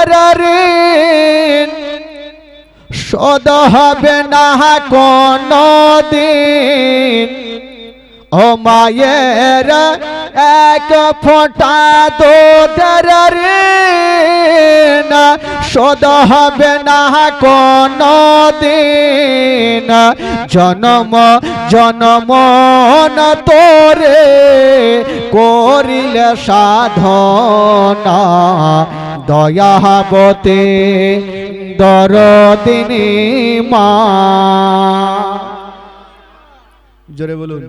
মায়ের ঋণ শোধ হবে না কোনদিন। ও মায়ের এক ফোঁটা দুধের ঋণ শোধ হবে না কোনদিন। জনম জনম না তোরে করিলে সাধনা, দয়াবতী দরদিনী মা। জোরে বলুন।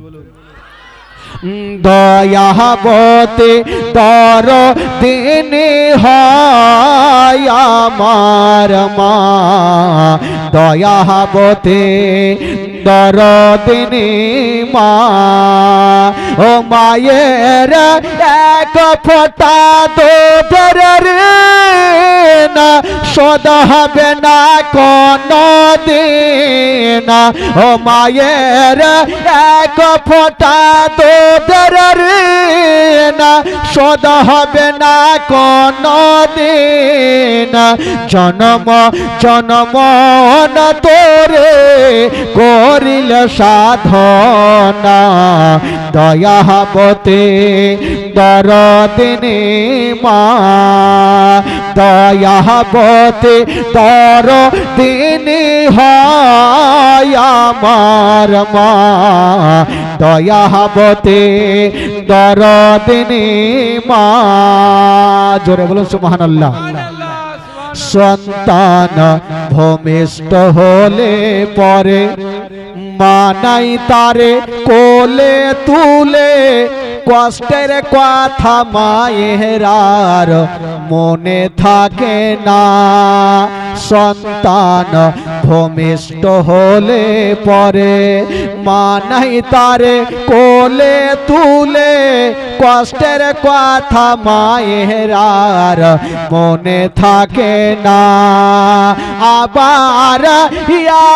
দয়াবতী দরদিনী হয় আমার মা, দয়াবতী দরদিনী মা। ও মায়ের এক ফোঁটা দুধের ঋণ শোধ হবে না কোনদিন। ও মায়ের এক ফোঁটা দুধের ঋণ শোধ হবে না কোনদিন। জনম জনম না তোরে করিল সাধনা, দয়াবতী দরদিনী মা, দয়াবতী দরদিনী হয় আমার মা, দয়াবতী দরদিনী মা। জোরে বলুন সুবহানাল্লাহ। সন্তান ভূমিষ্ঠ হলে পরে মা নাই তারে কোলে তুলে, কষ্টের কথা মায়ের আর মনে থাকে না। সন্তান ভূমিষ্ঠ হলে পরে মা নাই তারে কোলে তুলে, কষ্টের কথা মায়ের আর মনে থাকে না। আবার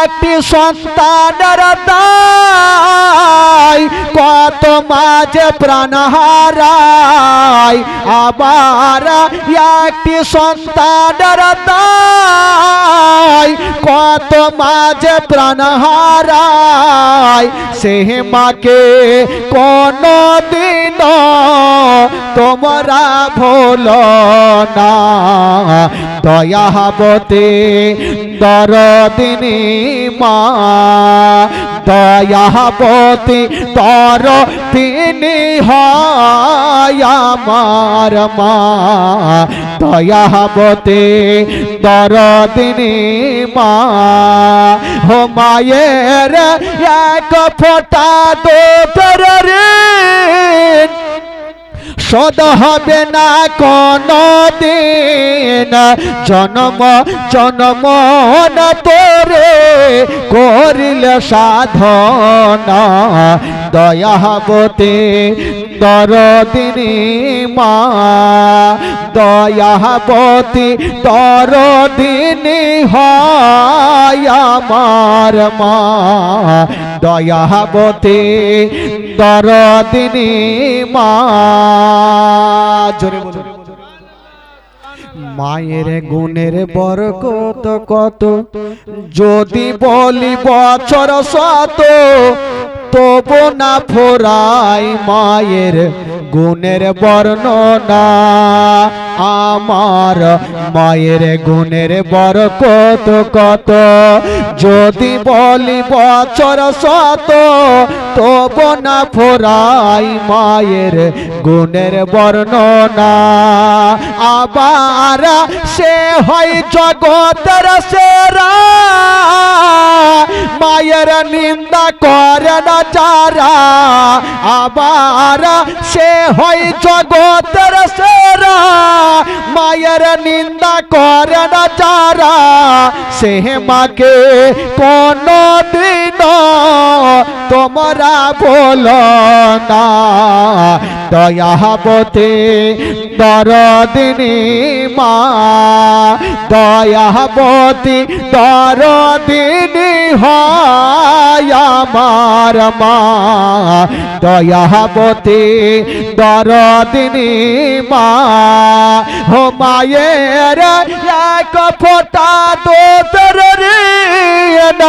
একটি সন্তানের দায় কত মাঝে প্রাণ হারায়। আবার একটি সন্তানের দায় কত মাঝে প্রাণ হারায়। সে মাকে কোনো দিন তোমরা ভুলো না, দয়াবতী দরদিনী মা, দয়াবতী দরদিনী হয় আমার মা, দয়াবতী দরদিনী মা। ও মায়ের এক ফোঁটা দুধের ঋণ শোধ হবে না কোনদিন। জনম জনম না তোরে করিল সাধনা, দয়াবতী দরদিনী মা, দয়াবতী দরদিনী হয় আমার মা, দয়াবতী দরদিনী মা। জোরে বলুন। মায়ের গুণের বরকত কত যদি বলি বছর শত, তবু না ফোরাই মায়ের গুণের বর্ণনা। আমার মায়ের গুণের বরকত কত যদি বলি বছর শত, তবু না ফোরাই মায়ের গুণের বর্ণনা। আবার সে হয় জগতের সেরা, মায়ের নিন্দা করে না যারা। আবার সে হয় জগতের সেরা, মায়ের নিন্দা করে না যারা। সে মাকে কোনো দিন তোমরা বলো না, দয়াবতী দরদিনী মা, দয়াবতী দরদিনী হয় আমার মা দয়াবতী দরদিনী মা হো মায়ের এক ফোঁটা দুধের ঋণ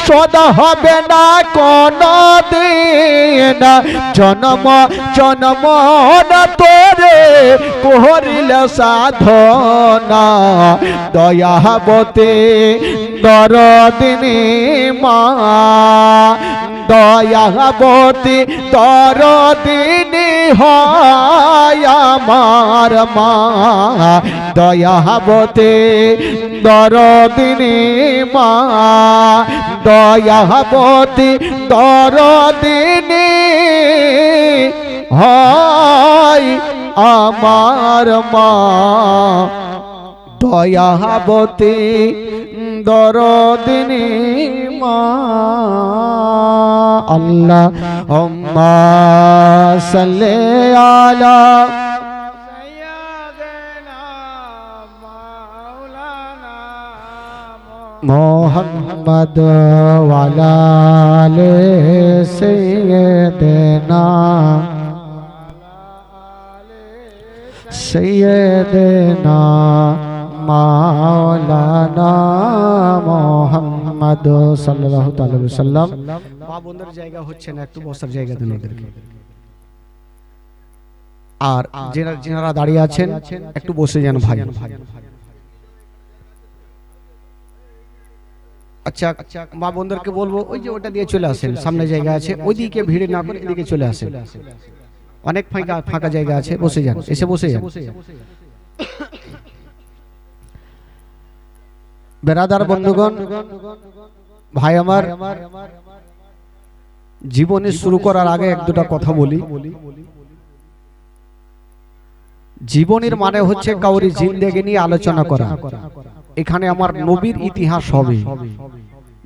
শোধ হবে না কোনো দিন জন্ম জন্ম না তোরে করিলে সাধনা দয়াবতী দরদিনী মা দয়াবতী দরদিনী হয় আমার মা দয়াবতী দরদিনী মা দয়াবতী দরদিনী হয় আমার মা দয়াবতী দরদিনী মা আল্লাহুম্মা সাল্লি আলা মোহাম্মদ ওয়ালা আলি সাইয়্যিদিনা সাইয়্যিদিনা মাওলানা মুহাম্মদ সাল্লাল্লাহু তাআলা আলাইহি ওয়াসাল্লাম। মা বোনদের জায়গা হচ্ছে না, একটু বসার জায়গা দিন ওদেরকে। আর যারা দাঁড়িয়ে আছেন একটু বসে যান ভাই। আচ্ছা মা বোনদেরকে বলবো ওই যে ওটা দিয়ে চলে আসেন, সামনে জায়গা আছে, ওইদিকে ভিড় না করে এদিকে চলে আসেন, অনেক ফাঁকা জায়গা আছে, বসে যান, এসে বসে যান। বেরাদার বন্ধুগণ, ভাই আমার, জীবনে শুরু করার আগে এক দুটা কথা বলি। জীবনের মানে হচ্ছে কাউরি জিন্দেগি নিয়ে আলোচনা করা। এখানে আমার নবীর ইতিহাস হবে,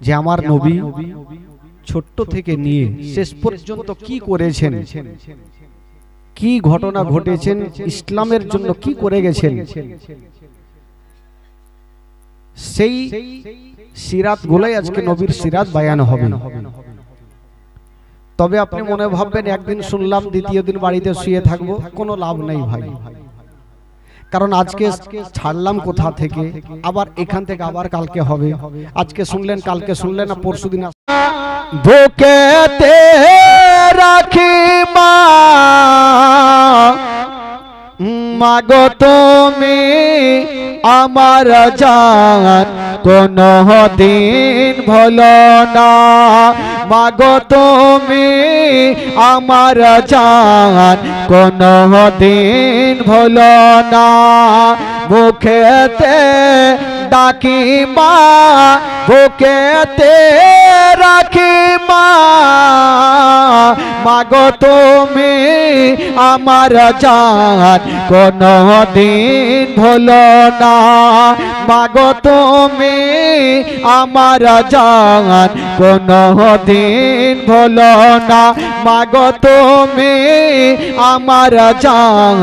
যে আমার নবী ছোট্ট থেকে নিয়ে শেষ পর্যন্ত কি করেছেন, কি ঘটনা ঘটেছেন, ইসলামের জন্য কি করে গেছেন, সেই সিরাত গুলাই আজকে নবীর সিরাত বায়ান হবে। তবে আপনি মনে ভাববেন একদিন শুনলাম দ্বিতীয় দিন বাড়িতে শুয়ে থাকবো, কোনো লাভ নেই ভাই। কারণ আজকে ছাড়লাম কোথা থেকে, আবার এখান থেকে আবার কালকে হবে। আজকে শুনলেন, কালকে শুনলেন, না পরশুদিন। বুকেতে রাখি মা, মাগো তুমি আমার জান, কোনো দিন ভুলো না, মাগো তুমি আমার জান, কোনো দিন ভুলো না। মুখেতে ডাকি মা, বুকেতে রাখি মা, মাগো তুমি আমার জান, কোনো দিন ভুলো না, মাগো তুমি আমার জান, কোনো দিন ভুলো না, মাগো তুমি আমার জান,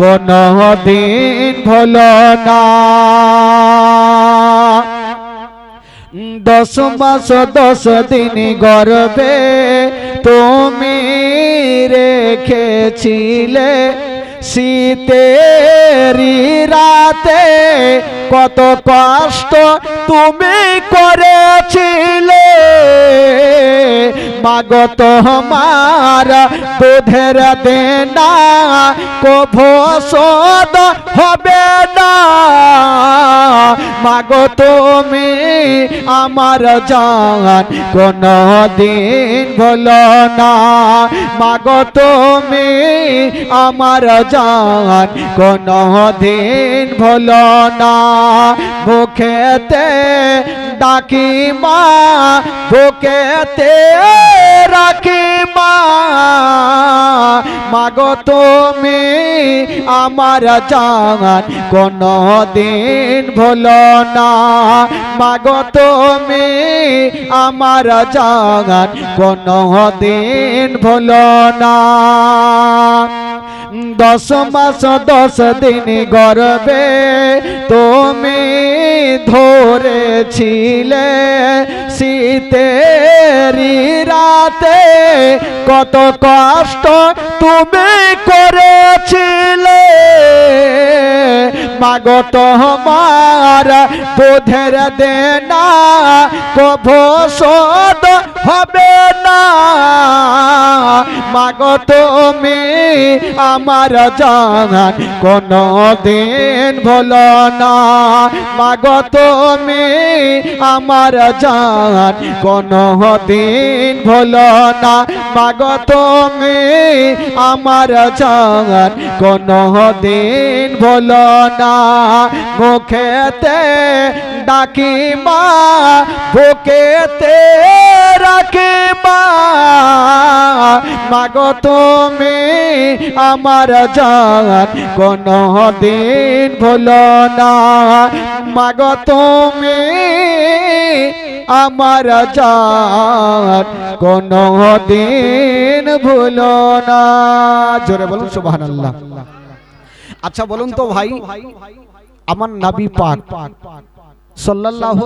কোনো দিন ভুলো না। 10 মাস 10 দিন গর্ভে তুমি রেখেছিলে, শীতেরি রাতে কত কষ্ট তুমি করেছিলে, মাগো তোমার দুধের দেনা কভু শোধ হবে না, মাগো তুমি আমার জান, কোনো দিন ভুলো না, মাগো তুমি আমার জান, কোনো দিন ভুলো না। মুখেতে ডাকি মা, বুকেতে রাখি মা, মাগো তুমি আমার জান, কোনো দিন ভুলো না, মাগো তুমি আমার জান, কোনো দিন ভুলো না। 10 মাস 10 দিন গর্ভে তুমি ধরেছিলে শীতেরি রাতে কত কষ্ট তুমি করেছিলে মাগো তোমার বোধের দেনা কভু শোধ হবে না মাগো তুমি আমার জান কোনো দিন ভুলো না মাগো তুমি আমার জান কোনো দিন ভুলো না মাগো তুমি আমার জান কোনো দিন ভুলো না মুখেতে ডাকি মা বুকেতে রাখি মা মাগো তুমি আমার জান কোনো দিন ভুলো না মাগো তুমি আমার জান কোনো দিন ভুলো না জোরে বলুন সুবহানাল্লাহ। আচ্ছা বলুন তো ভাই আমার নবী পাক সাল্লাল্লাহু